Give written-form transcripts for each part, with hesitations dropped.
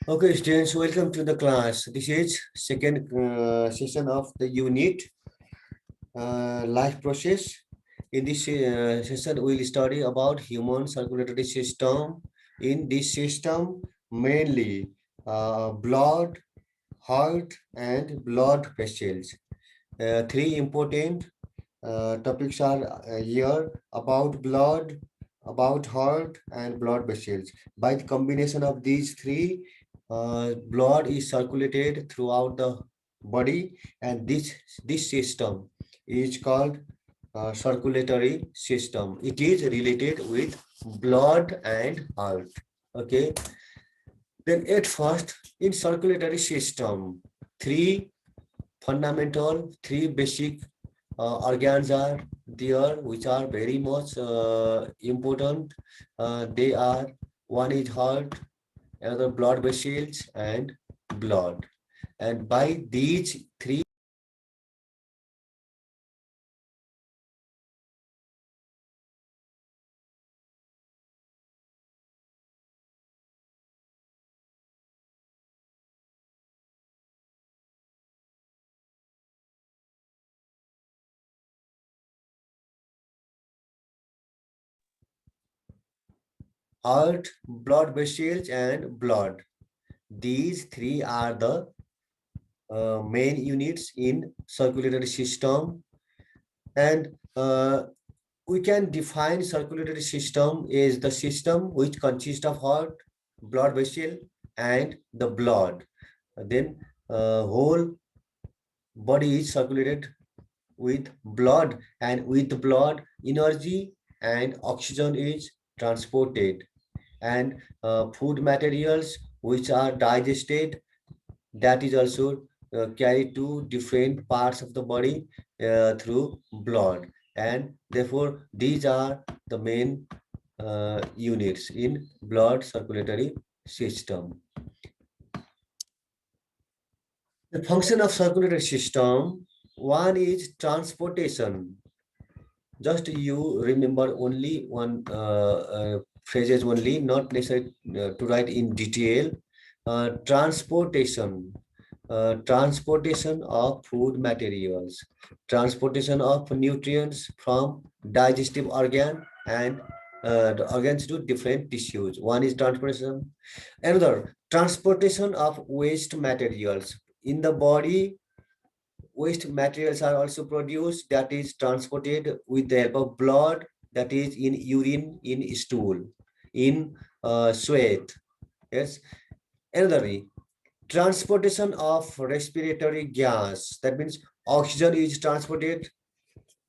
Okay, students, welcome to the class. This is second session of the unit life process. In this session, we'll study about human circulatory system. In this system, mainly blood, heart, and blood vessels. Three important topics are here about blood, about heart, and blood vessels. By the combination of these three, blood is circulated throughout the body, and this system is called circulatory system. It is related with blood and heart. Okay. Then at first, in circulatory system, three three basic organs are there, which are very much important. They are, one is heart, another blood vessels, and blood. And by these three, heart, blood vessels, and blood. These three are the main units in circulatory system. And we can define circulatory system as the system which consists of heart, blood vessel, and the blood. Then whole body is circulated with blood, and with blood energy and oxygen is transported, and food materials which are digested, that is also carried to different parts of the body through blood. And therefore these are the main units in blood circulatory system. The function of circulatory system, one is transportation. Just you remember only one phrases only, not necessary to write in detail. Transportation, transportation of food materials, transportation of nutrients from digestive organ and the organs to different tissues. One is transportation. Another, transportation of waste materials. In the body, waste materials are also produced, that is transported with the help of blood, that is in urine, in stool, in sweat. Yes. Another way, transportation of respiratory gas. That means oxygen is transported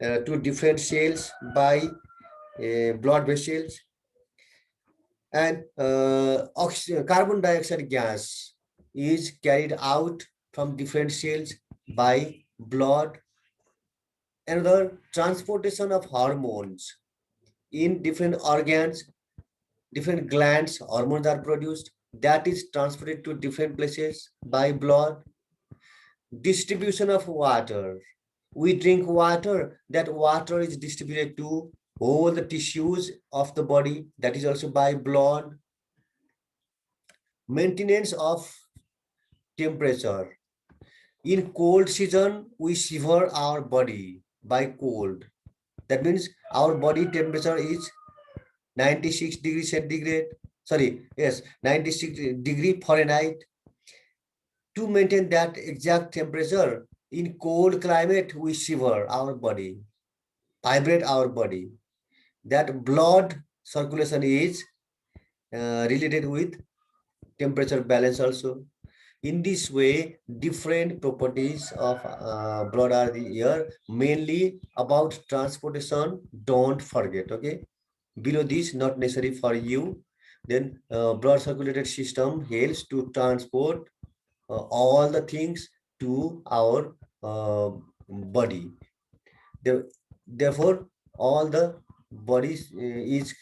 to different cells by blood vessels, and oxygen, carbon dioxide gas is carried out from different cells by blood. Another, transportation of hormones in different organs, different glands, hormones are produced, that is transported to different places by blood. Distribution of water, we drink water, that water is distributed to all the tissues of the body, that is also by blood. Maintenance of temperature, in cold season we shiver our body by cold, that means our body temperature is 96 degrees centigrade, sorry, yes, 96 degree Fahrenheit. To maintain that exact temperature, in cold climate, we shiver our body, vibrate our body. That blood circulation is related with temperature balance also. In this way, different properties of blood are here, mainly about transportation, don't forget, okay? Below this, not necessary for you. Then blood circulated system helps to transport all the things to our body. Therefore, all the bodies is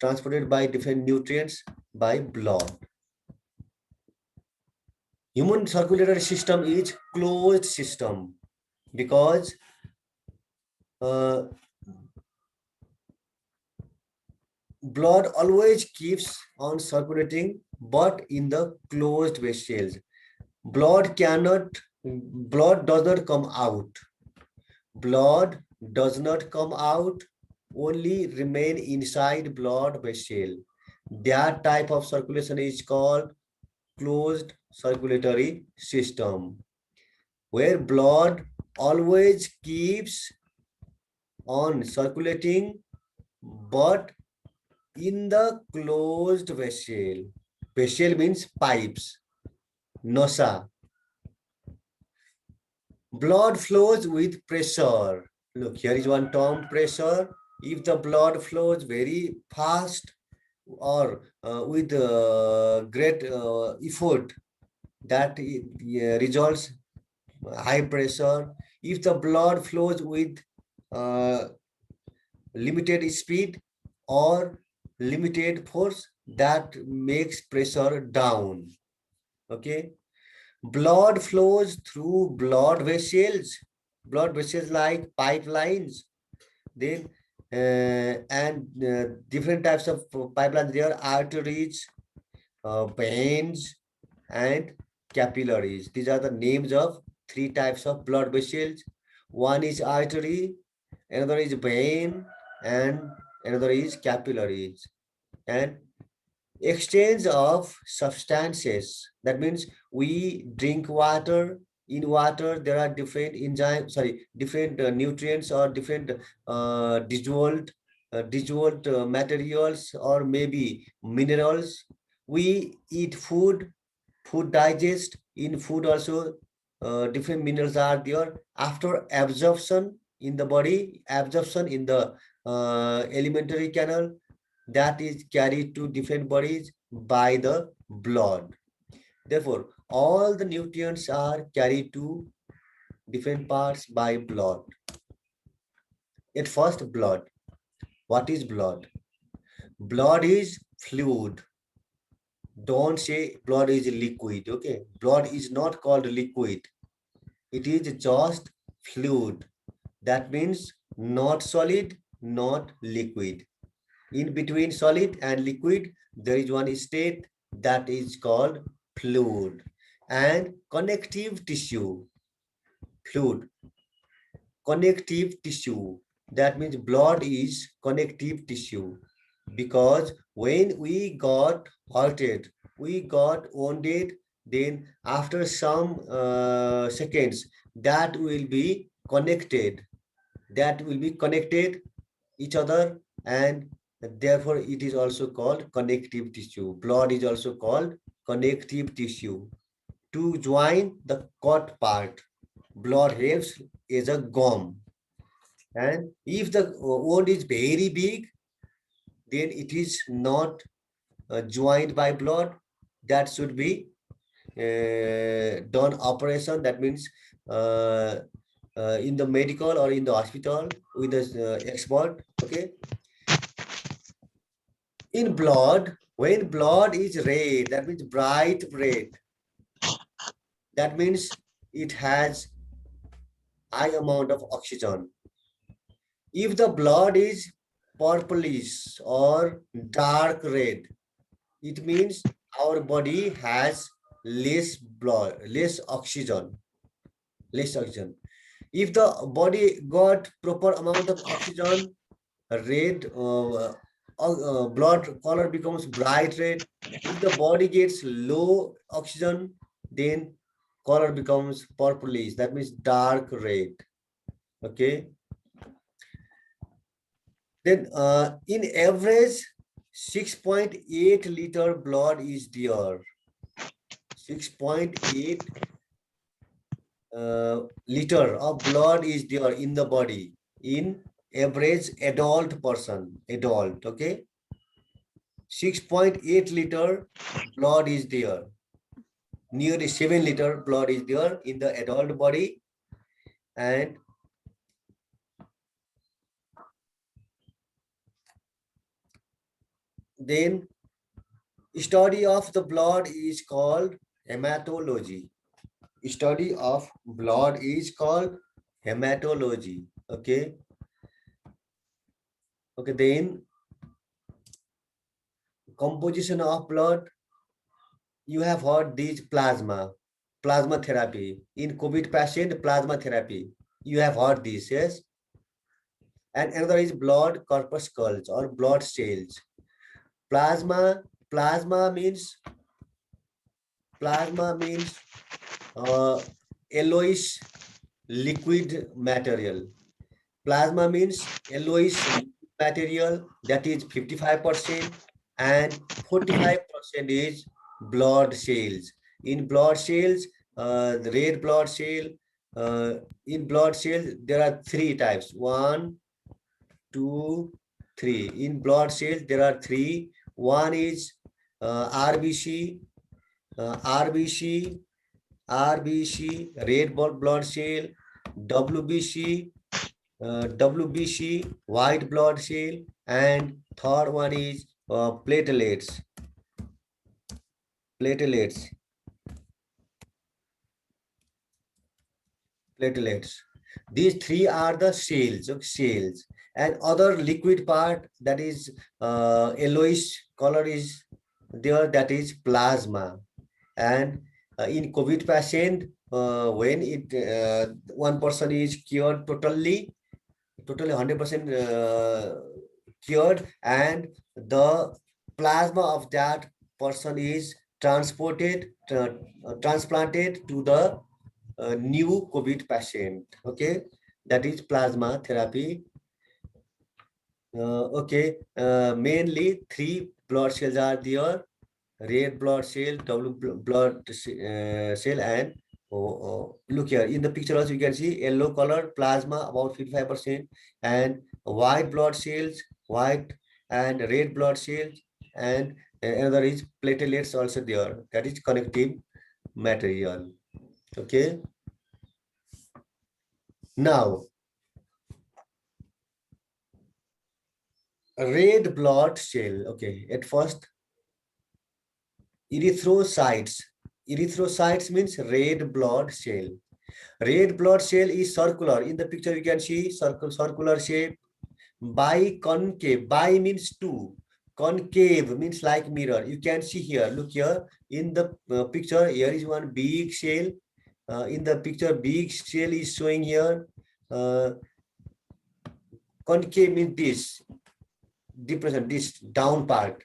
transported by different nutrients by blood. Human circulatory system is closed system because uh, blood always keeps on circulating, but in the closed vessels. Blood cannot, blood does not come out. Blood does not come out, only remain inside blood vessel. That type of circulation is called closed circulatory system, where blood always keeps on circulating, but in the closed vessel. Vessel means pipes, nosa. Blood flows with pressure. Look, here is one term, pressure. If the blood flows very fast or with great effort, that results high pressure. If the blood flows with uh, limited speed or limited force, that makes pressure down. Okay. Blood flows through blood vessels like pipelines. Then different types of pipelines. There are arteries, veins, and capillaries. These are the names of three types of blood vessels. One is artery, another is vein, and another is capillaries. And exchange of substances. That means we drink water. In water, there are different enzymes, sorry, different nutrients or different dissolved materials or maybe minerals. We eat food, food digest. In food also, different minerals are there. After absorption in the body, absorption in the alimentary canal, that is carried to different bodies by the blood. Therefore, all the nutrients are carried to different parts by blood. At first, blood. What is blood? Blood is fluid. Don't say blood is liquid. Okay, blood is not called liquid. It is just fluid. That means not solid, not liquid. In between solid and liquid, there is one state that is called fluid. And connective tissue, fluid, connective tissue. That means blood is connective tissue, because when we got hurted, we got wounded, then after some seconds, that will be connected. That will be connected each other, and therefore it is also called connective tissue. Blood is also called connective tissue. To join the cut part, blood helps as a gum. And if the wound is very big, then it is not joined by blood. That should be done operation. That means in the medical or in the hospital with the expert. Okay. In blood, when blood is red, that means bright red, that means it has high amount of oxygen. If the blood is purplish or dark red, it means our body has less blood, less oxygen, less oxygen. If the body got proper amount of oxygen, red blood color becomes bright red. If the body gets low oxygen, then color becomes purplish. That means dark red. Okay. Then in average, 6.8 liter blood is there. 6.8 liter of blood is there in the body in average adult person, adult. Okay. 6.8 liter blood is there. Nearly 7 liter blood is there in the adult body. And then study of the blood is called hematology. Study of blood is called hematology. Okay. Okay, then composition of blood, you have heard this plasma therapy. In COVID patient, plasma therapy. You have heard this, yes? And another is blood corpuscles or blood cells. Plasma, plasma means plasma means yellowish liquid material. Plasma means yellowish material, that is 55%, and 45% is blood cells. In blood cells, the red blood cell, in blood cells, there are three types. One, two, three. In blood cells, there are three. One is RBC, RBC, RBC, red blood cell, WBC, WBC, white blood cell, and third one is platelets. Platelets. Platelets. These three are the cells, and other liquid part, that is yellowish color is there, that is plasma. And in COVID patient, when one person is cured totally 100% cured, and the plasma of that person is transplanted to the new COVID patient. Okay, that is plasma therapy. Okay, mainly three blood cells are there: red blood cell, blood cell, and look here in the picture also you can see yellow color plasma about 55%, and white blood cells, white and red blood cells, and another is platelets also there, that is connective material. Okay, now red blood cell. Okay, at first erythrocytes. Erythrocytes means red blood cell. Red blood cell is circular. In the picture you can see circular shape. Biconcave. Bi means two. Concave means like mirror. You can see here. Look here in the picture. Here is one big cell. In the picture, big cell is showing here. Concave means this depression, this down part.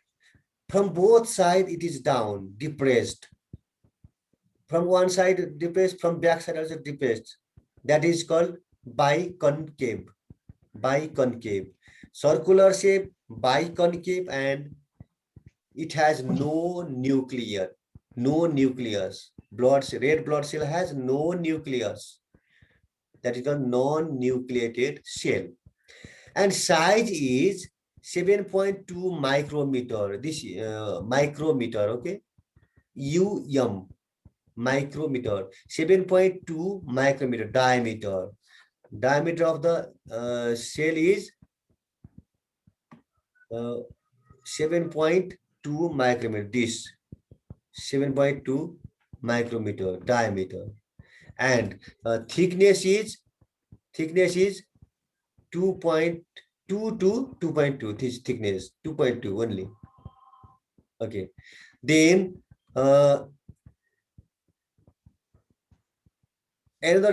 From both sides, it is down, depressed. From one side depressed, from back side also depressed. That is called biconcave. Biconcave. Circular shape, biconcave, and it has no nucleus. No nucleus. Red blood cell has no nucleus. That is a non-nucleated cell. And size is 7.2 micrometer. This micrometer, okay? Micrometer. 7.2 micrometer diameter. Diameter of the cell is 7.2 micrometer. This 7.2 micrometer diameter, and thickness is 2.2 to 2.2. This thickness 2.2 only. Okay, then another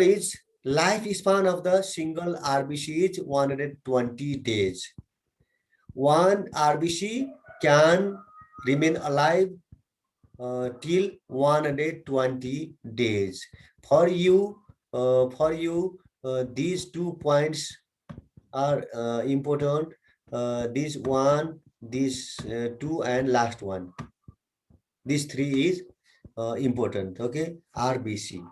is lifespan of the single RBC is 120 days. One RBC can remain alive till 120 days. For you, these 2 points are important. This one, this two, and last one. This three is important. Okay, RBC,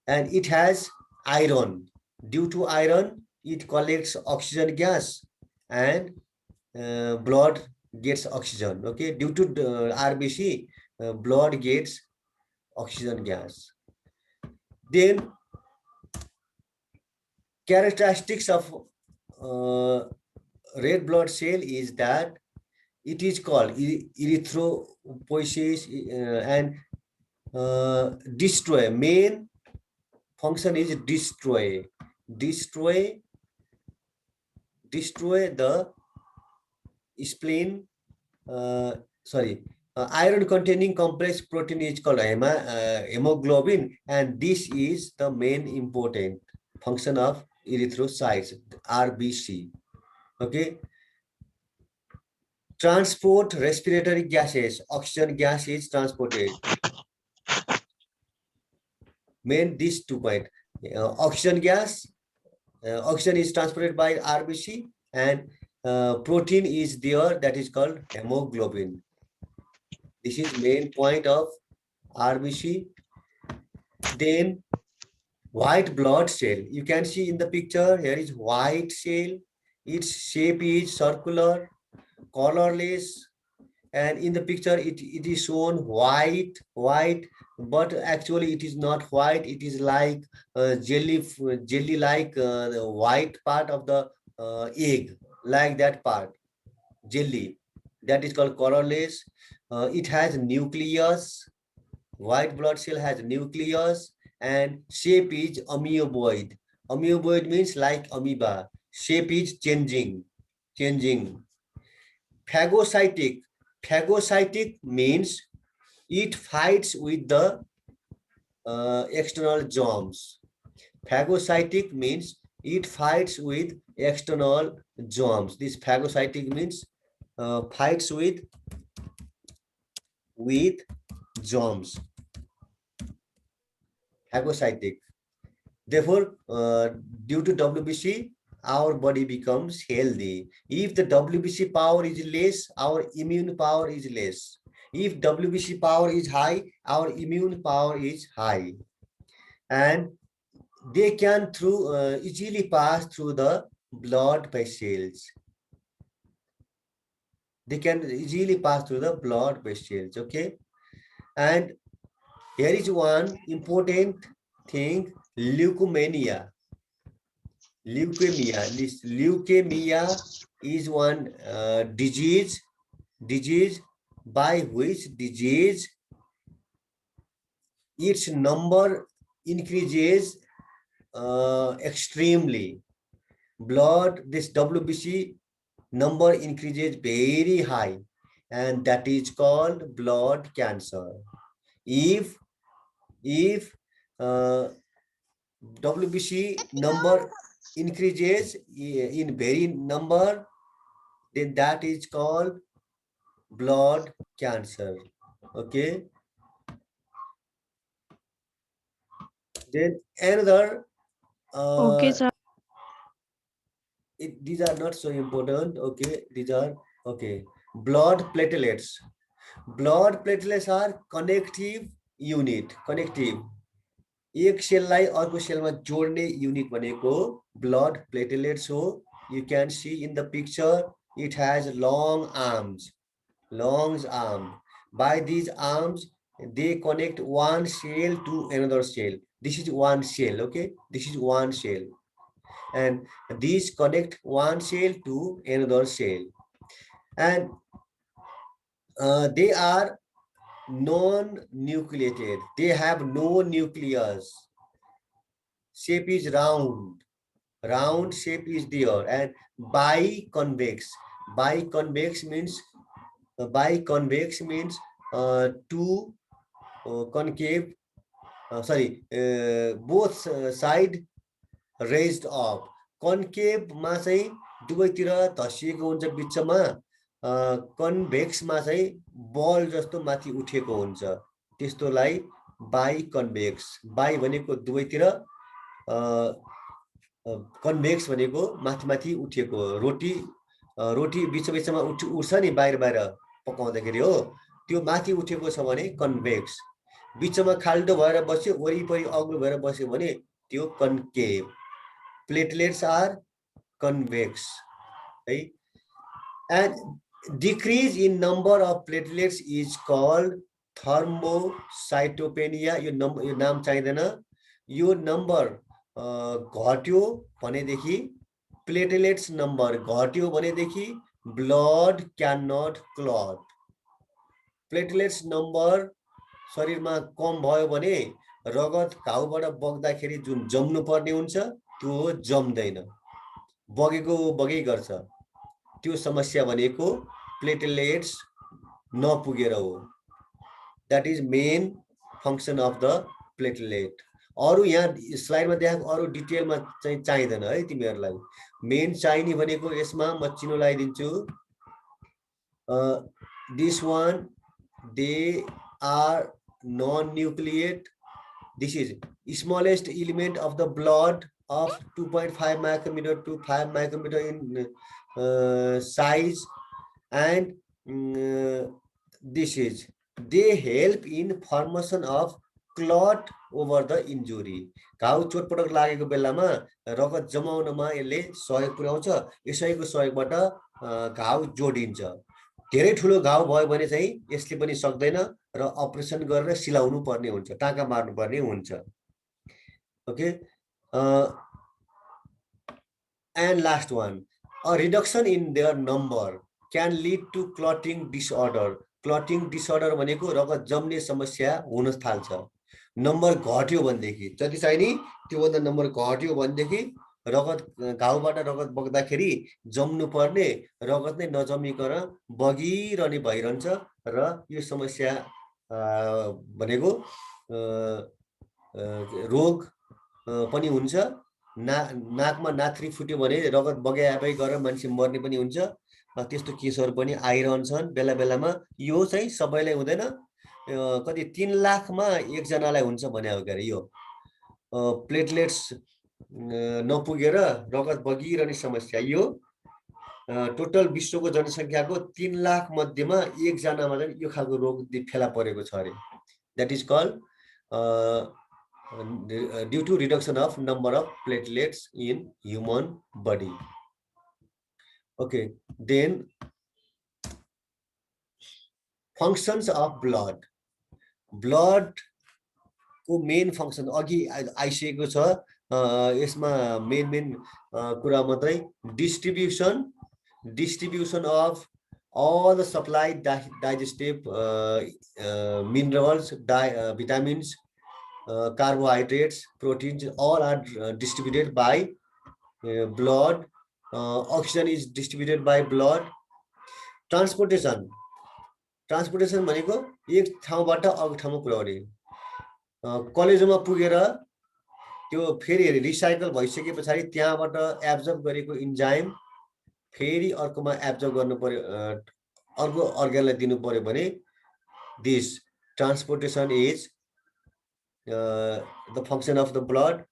and it has iron. Due to iron, it collects oxygen gas, and blood gets oxygen. Okay, due to the RBC, blood gets oxygen gas. Then characteristics of red blood cell is that it is called erythropoiesis and destroy. Main function is destroy the spleen sorry, iron containing complex protein is called hemoglobin, and this is the main important function of erythrocytes, RBC. Okay. Transport respiratory gases, oxygen gas is transported. Main these 2 points. Oxygen gas, oxygen is transported by RBC, and protein is there, that is called hemoglobin. This is main point of RBC. Then white blood cell. You can see in the picture, here is white cell. Its shape is circular, colorless, and in the picture it is shown white, but actually it is not white. It is like jelly like the white part of the egg, like that part, jelly, that is called colorless. It has nucleus. White blood cell has nucleus, and shape is amoeboid. Amoeboid means like amoeba. Shape is changing. Phagocytic. Phagocytic means it fights with the external germs. Phagocytic means it fights with external germs. This phagocytic means fights with germs. Phagocytic. Therefore, due to WBC, our body becomes healthy. If the WBC power is less, our immune power is less. If WBC power is high, our immune power is high. And they can easily pass through the blood vessels. They can easily pass through the blood vessels, okay? And here is one important thing, leukemia. This leukemia is one disease by which disease its number increases extremely. This WBC number increases very high, and that is called blood cancer. If WBC number increases in very number, then that is called blood cancer. Okay. Then another, Okay, sir. these are not so important. Okay, these are okay. Blood platelets. Blood platelets are connective unit. Connective. एक सेललाई अर्को सेलमा जोड्ने unit भनेको blood platelets हो. You can see in the picture, it has long arms. By these arms, they connect one cell to another cell. This is one cell, okay? This is one cell. And these connect one cell to another cell. And they are non-nucleated. They have no nucleus. Shape is round. Round shape is there. And biconvex. Biconvex means two concave, both side raised up. Concave मा चाहिँ दुवैतिर धसिएको हुन्छ बिचमा. Convex मा चाहिँ बल जस्तो माथि उठेको हुन्छ, त्यस्तोलाई बाइकन्भेक्स. बाइ भनेको दुवैतिर, कन्भेक्स भनेको माथि माथि उठेको. रोटी बिचमा उठ्छ नि बाहिर पकाउँदाखेरि, हो त्यो माथि उठेको छ भने कन्भेक्स. बिचमा खाल्डो भएर बस्यो, वरिपरि अग्लो भएर बस्यो भने त्यो concave. Platelets are convex, right? And decrease in number of platelets is called thrombocytopenia. यो नाम चाहिँदैन. यो नम्बर घट्यो भनेदेखि, प्लेटलेट्स नम्बर घट्यो भनेदेखि ब्लड क्यान नट क्लट. प्लेटलेट्स नम्बर शरीरमा कम भयो भने रगत घाउबाट बग्दाखेरि जुन जम्नु पर्ने हुन्छ त्यो जम्दैन, बगेको बगै गर्छ. त्यो समस्या भनेको प्लेटलेट्स नपुगेर हो. That is main function of the platelet. अरु यहाँ स्लाइडमा देखाएको अरु डिटेलमा चाहिँ चाहिदैन है तिमीहरूलाई. मेन चाहिने भनेको यसमा म चिनो लगाइदिन्छु. This one, they are non-nucleate. This is smallest element of the blood of 2.5 micrometer to 5 micrometer in size, and this is they help in formation of clot over the injury. घाउ चोटपटक लागेको बेलामा रगत जमाउनमा यसले सहयोग पुर्याउँछ. यसैको सहयोगबाट घाउ जोडिन्छ. धेरै ठुलो घाउ भयो भने चाहिँ यसले पनि सक्दैन र अपरेसन गरेर सिलाउनु पर्ने हुन्छ, टाका मार्नु पर्ने हुन्छ. Okay, and last one, a reduction in their number can lead to clotting disorder. Clotting disorder भनेको रगत जम्ने समस्या हुन थाल्छ. नम्बर घट्यो भनेदेखि, जति चाहिने त्योभन्दा नम्बर घट्यो भनेदेखि रगत घाउबाट रगत बग्दाखेरि जम्नु पर्ने रगत नै नजमिकन बगिरहने भइरहन्छ र यो समस्या भनेको रोग पनि हुन्छ. नाकमा नाथ्री फुट्यो भने रगत बगाएबै गरेर मान्छे मर्ने पनि हुन्छ. त्यस्तो केसहरु पनि आइरहन्छन् बेला बेलामा. यो चाहिँ सबैलाई हुँदैन, कति 3 लाखमा एकजनालाई हुन्छ भने हो गरे. यो प्लेटलेट्स नपुगेर रगत बगिरहने समस्या यो टोटल विश्वको जनसंख्याको 3 लाख मध्येमा एकजनामा चाहिँ यो खालको रोग फेला परेको छ अरे. That is called due to reduction of number of platelets in human body. Okay, then functions of blood. Blood को main function अघि आइसकेको छ. यसमा मेन कुरा मात्रै distribution of all the supplied digestive minerals, vitamins, carbohydrates, proteins, all are distributed by blood. Oxygen is distributed by blood. Transportation भनेको एक ठाउँबाट अर्को ठाउँमा पुर्याउने. कलेजमा पुगेर त्यो फेरि रिसाइकल भइसकेपछि त्यहाँबाट एब्जर्ब गरेको इन्जाइम फेरि अर्कोमा एब्जर्ब गर्नु पर्यो, अर्को अर्गनलाई दिनु पर्यो भने this transportation is the function of the blood.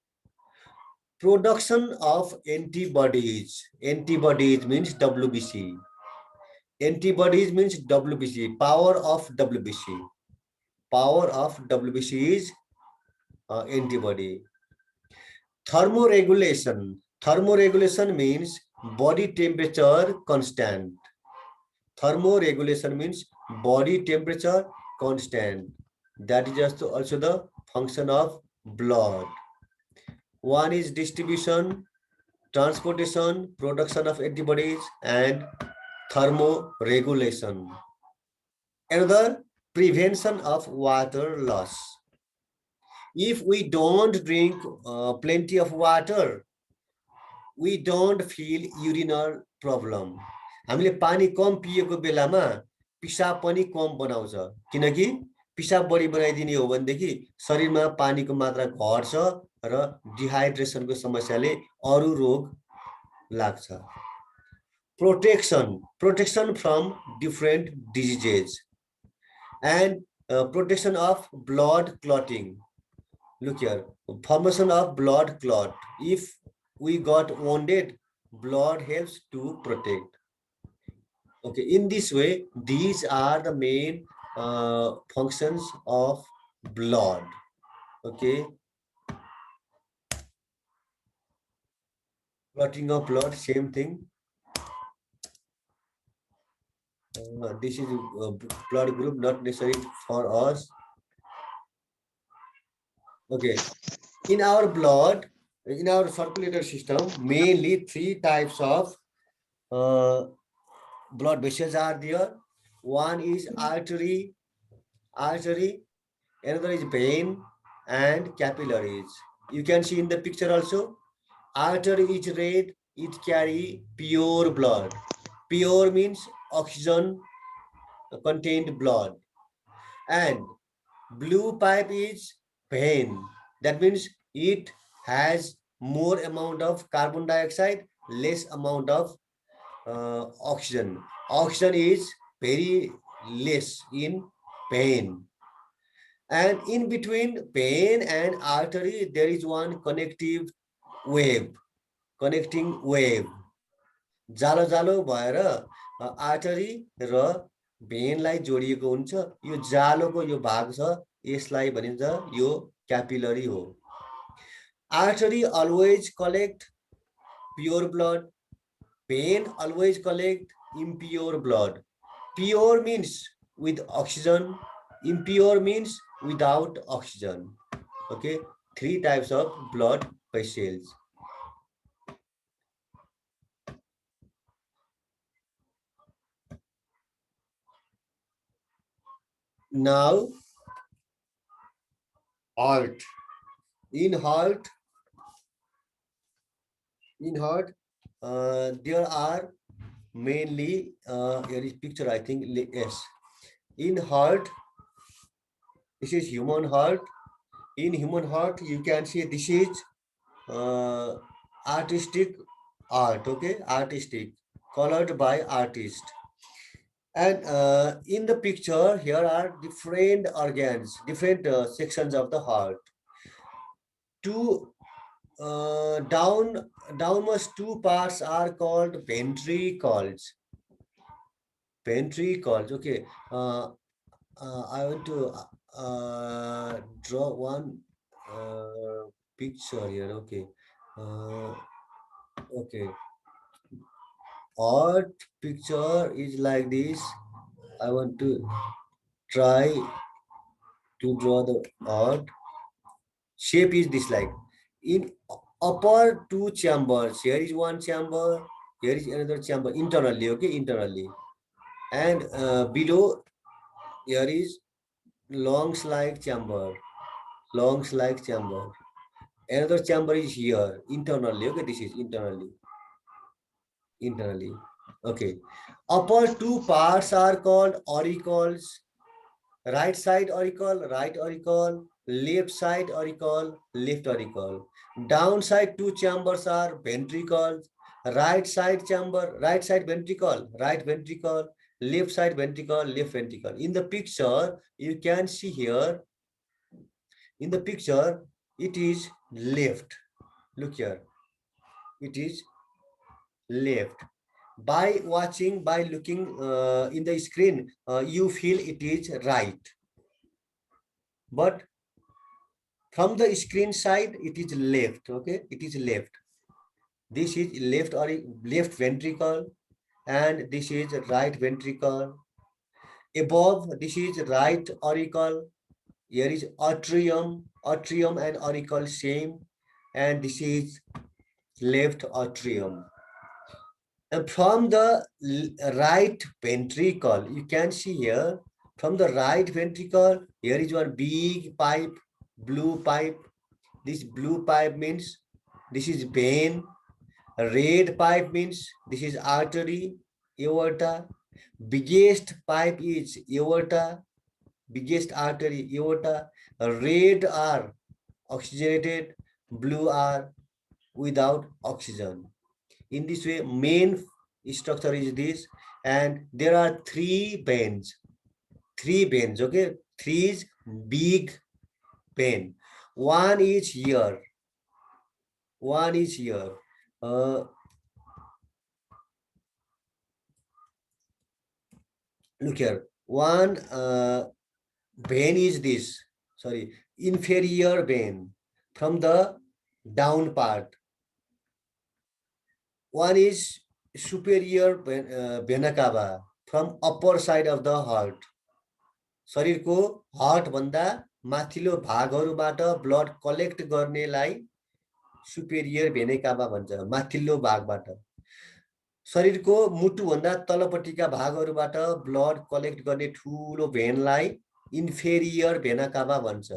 Production of antibodies. Antibodies means WBC. Antibodies means WBC. Power of WBC. Power of WBC is antibody. Thermoregulation. Thermoregulation means body temperature constant. Thermoregulation means body temperature constant. That is also the function of blood. One is distribution, transportation, production of antibodies, and thermoregulation. Another, prevention of water loss. If we don't drink plenty of water, we don't feel urinary problem. हामीले पानी कम पिएको बेलामा पिसाब पनि कम बनाउँछ, किनकि पिसाब बढी बनाइदिने हो भनेदेखि शरीरमा पानीको मात्रा घट्छ र डिहाइड्रेसनको समस्याले अरु रोग लाग्छ. Protection from different diseases and protection of blood clotting. Look here, formation of blood clot. If we got wounded, blood helps to protect. Okay, in this way, these are the main functions of blood. Okay, clotting of blood, same thing. This is a blood group, not necessary for us. Okay, in our blood, in our circulatory system, mainly 3 types of blood vessels are there. One is artery, another is vein, and capillaries. You can see in the picture also. Artery is red, it carry pure blood. Pure means oxygen contained blood, and blue pipe is vein. That means it has more amount of carbon dioxide, less amount of oxygen. Oxygen is very less in vein. And in between vein and artery, there is one connective wave, connecting wave. जालो जालो भएर artery र भेनलाई जोडिएको हुन्छ। यो जालोको यो भाग छ, यसलाई भनिन्छ यो capillary हो। Artery always collect pure blood, vein always collect impure blood. Pure means with oxygen, impure means without oxygen. Okay, three types of blood vessels. Now, heart. In heart, there are mainly here is picture, I think. Yes, in heart, this is human heart. In human heart, you can see this is artistic art. Okay, artistic, colored by artist. And in the picture, here are different organs, different sections of the heart. Two downmost two parts are called ventricles. Ventricles. Okay. I want to draw one picture here. Okay. Okay. Art picture is like this. I want to try to draw the art. Shape is this like in upper two chambers. Here is one chamber. Here is another chamber internally. Okay, internally, and below here is long slide chamber. Long slide chamber. Another chamber is here internally. Okay, this is internally. Internally. Okay. Upper two parts are called auricles. Right side auricle, right auricle, left side auricle, left auricle. Downside two chambers are ventricles, right side chamber, right side ventricle, right ventricle, left side ventricle, left ventricle. In the picture, you can see here, in the picture, it is left. Look here, it is left. By watching, by looking in the screen, you feel it is right. But from the screen side, it is left. Okay, it is left. This is left or left ventricle, and this is right ventricle. Above, this is right auricle. Here is atrium, atrium and auricle same, and this is left atrium. And from the right ventricle, you can see here, from the right ventricle, here is one big pipe, blue pipe. This blue pipe means this is vein. Red pipe means this is artery, aorta. Biggest pipe is aorta, biggest artery, aorta. Red are oxygenated, blue are without oxygen. In this way, main structure is this, and there are three veins. Three veins, okay? Three is big vein. One is here. One is here. Look here. One vein is this. Sorry, inferior vein from the down part. One is superior vena cava from upper side of the heart. शरीरको heart भन्दा माथिल्लो भागहरुबाट blood collect गर्नेलाई superior भेना काभा भन्छ, माथिल्लो भागबाट। शरीरको मुटु भन्दा तलपट्टिका भागहरुबाट blood collect गर्ने ठूलो भेनलाई इन्फेरियर भेना काभा भन्छ।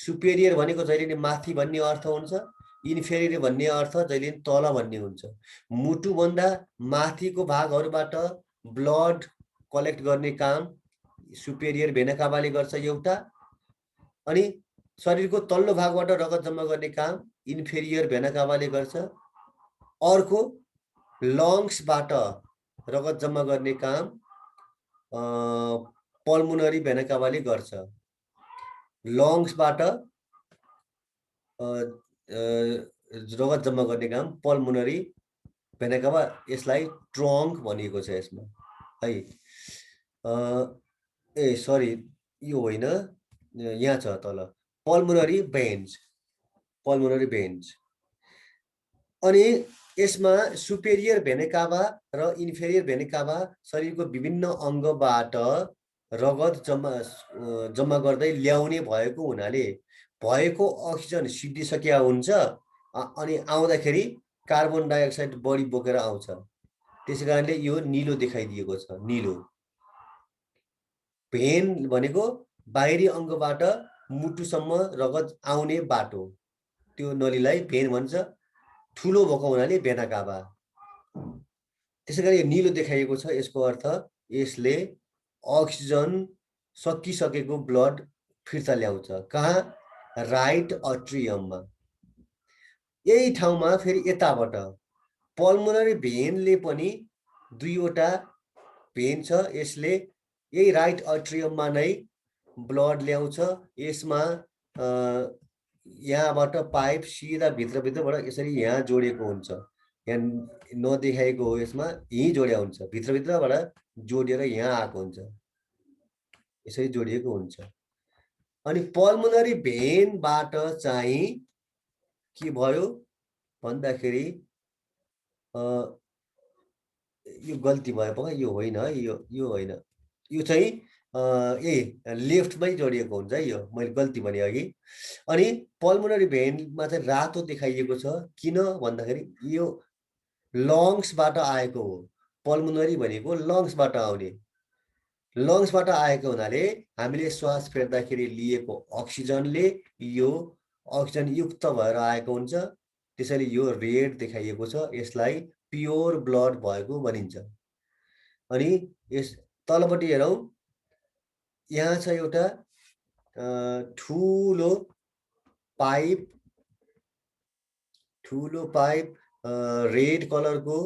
सुपेरियर भनेको जहिले नि माथि भन्ने अर्थ हुन्छ, इन्फेरियर भन्ने अर्थ जहिले नि तल भन्ने हुन्छ। मुटु भन्दा माथिको भागहरुबाट ब्लड कलेक्ट गर्ने काम सुपेरियर भेना काभाले गर्छ एउटा, अनि शरीरको तल्लो भागबाट रगत जम्मा गर्ने काम इन्फेरियर भेना काभाले गर्छ। अर्को लङ्सबाट रगत जम्मा गर्ने काम पल्मोनरी भेना काभाले गर्छ। लङ्सबाट रगत जम्मा गर्ने काम पल्मोनरी भेना काभा, यसलाई ट्रङ्क भनिएको छ यसमा है। ए सरी, यो होइन, यहाँ छ तल पल्मोनरी भेन्स, पल्मोनरी भेन्स। अनि यसमा सुपेरियर भेना काभा र इन्फेरियर भेना काभा शरीरको विभिन्न अङ्गबाट रगत जम्मा गर्दै ल्याउने भएको हुनाले भएको अक्सिजन सिद्धिसकेका हुन्छ, अनि आउँदाखेरि कार्बन डाइअक्साइड बढी बोकेर आउँछ। त्यसै कारणले यो निलो देखाइदिएको छ, निलो। भेन भनेको बाहिरी अङ्गबाट मुटुसम्म रगत आउने बाटो, त्यो नलीलाई भेन भन्छ। ठुलो भएको हुनाले भेना काभा। त्यसै गरी यो निलो देखाइएको छ, यसको अर्थ यसले अक्सिजन सकिसकेको ब्लड फिर्ता ल्याउँछ। कहाँ? राइट अट्रियममा। यही ठाउँमा फेरि यताबाट पल्मोनरी भेनले पनि दुईवटा भेन छ, यसले यही राइट अट्रियममा नै ब्लड ल्याउँछ। यसमा यहाँबाट पाइप सिधा भित्रभित्रबाट यसरी यहाँ जोडिएको हुन्छ, यहाँ नदेखाएको हो, यसमा यहीँ जोडिया हुन्छ, भित्रभित्रबाट जोडिएर यहाँ आएको हुन्छ, यसरी जोडिएको हुन्छ। अनि पल्मोनरी भेनबाट चाहिँ के भयो भन्दाखेरि यो गल्ती भयो पक्का, यो होइन, यो होइन, यो चाहिँ लेफ्टमै जोडिएको हुन्छ है, यो मैले गल्ती भने अघि। अनि पल्मोनरी भेनमा चाहिँ रातो देखाइएको छ, किन भन्दाखेरि यो लङ्सबाट आएको हो। पल्मोनरी भनेको लङ्सबाट आउने, लङ्सबाट आएको हुनाले हामीले श्वास फेर्दाखेरि लिएको अक्सिजनले यो अक्सिजन युक्त भएर आएको हुन्छ। त्यसैले यो रेड देखाइएको छ, यसलाई प्योर ब्लड भएको भनिन्छ। अनि यस तलपट्टि हेरौँ, यहाँ छ एउटा ठुलो पाइप रेड कलरको